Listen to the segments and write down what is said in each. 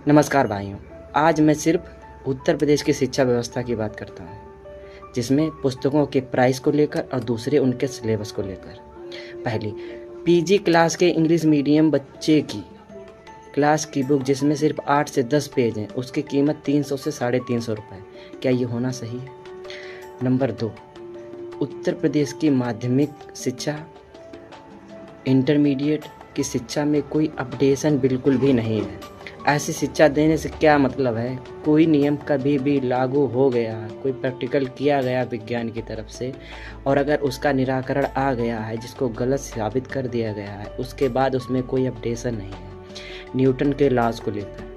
नमस्कार भाइयों। आज मैं सिर्फ उत्तर प्रदेश की शिक्षा व्यवस्था की बात करता हूँ, जिसमें पुस्तकों के प्राइस को लेकर और दूसरे उनके सिलेबस को लेकर। पहली, पीजी क्लास के इंग्लिश मीडियम बच्चे की क्लास की बुक जिसमें सिर्फ 8 से 10 पेज हैं, उसकी कीमत 300 से 350 रुपये। क्या ये होना सही है? नंबर 2, उत्तर प्रदेश की माध्यमिक शिक्षा, इंटरमीडिएट की शिक्षा में कोई अपडेशन बिल्कुल भी नहीं है। ऐसी शिक्षा देने से क्या मतलब है? कोई नियम कभी भी लागू हो गया, कोई प्रैक्टिकल किया गया विज्ञान की तरफ से, और अगर उसका निराकरण आ गया है जिसको गलत साबित कर दिया गया है, उसके बाद उसमें कोई अपडेशन नहीं है। न्यूटन के लॉज को लेकर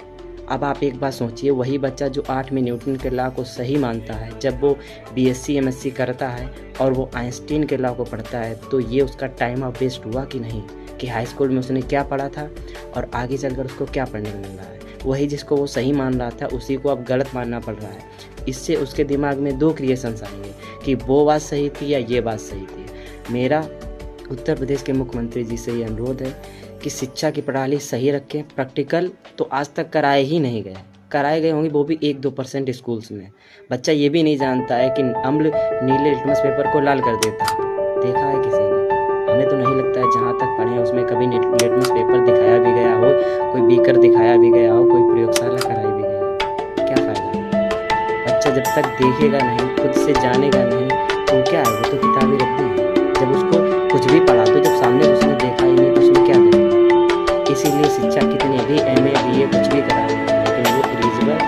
अब आप एक बात सोचिए, वही बच्चा जो 8 में न्यूटन के लॉ को सही मानता है, जब वो बीएससी एमएससी करता है और वो आइंस्टीन के लॉ को पढ़ता है, तो ये उसका टाइम ऑफ वेस्ट हुआ कि नहीं? कि हाई स्कूल में उसने क्या पढ़ा था और आगे चलकर उसको क्या पढ़ने को मिल रहा है? वही जिसको वो सही मान रहा था, उसी को अब गलत मानना पड़ रहा है। इससे उसके दिमाग में 2 क्रिएशंस आएंगे कि वो बात सही थी या ये बात सही थी। मेरा उत्तर प्रदेश के मुख्यमंत्री जी से ये अनुरोध है कि शिक्षा की प्रणाली सही रखें। प्रैक्टिकल तो आज तक कराए ही नहीं गए, कराए गए होंगे वो भी 1-2% स्कूल्स में। बच्चा ये भी नहीं जानता है कि अम्ल नीले लिटमस पेपर को लाल कर देता है। देखा है किसी ने? हमें तो नहीं लगता है, जहाँ तक पढ़े उसमें कभी लिटमस पेपर दिखाया भी गया हो, कोई बीकर दिखाया भी गया हो, कोई प्रयोगशाला कराई भी गई हो। क्या फ़ायदा? बच्चा जब तक देखेगा नहीं, खुद से जानेगा नहीं, तो क्या है? वो तो किताबें रखती है। जब उसको कुछ भी पढ़ा दो, जब सामने उसने देखा ही नहीं तो उसमें क्या करेगा? इसीलिए शिक्षा कितनी भी MA BA कुछ भी करा, लेकिन वो एलिजिबल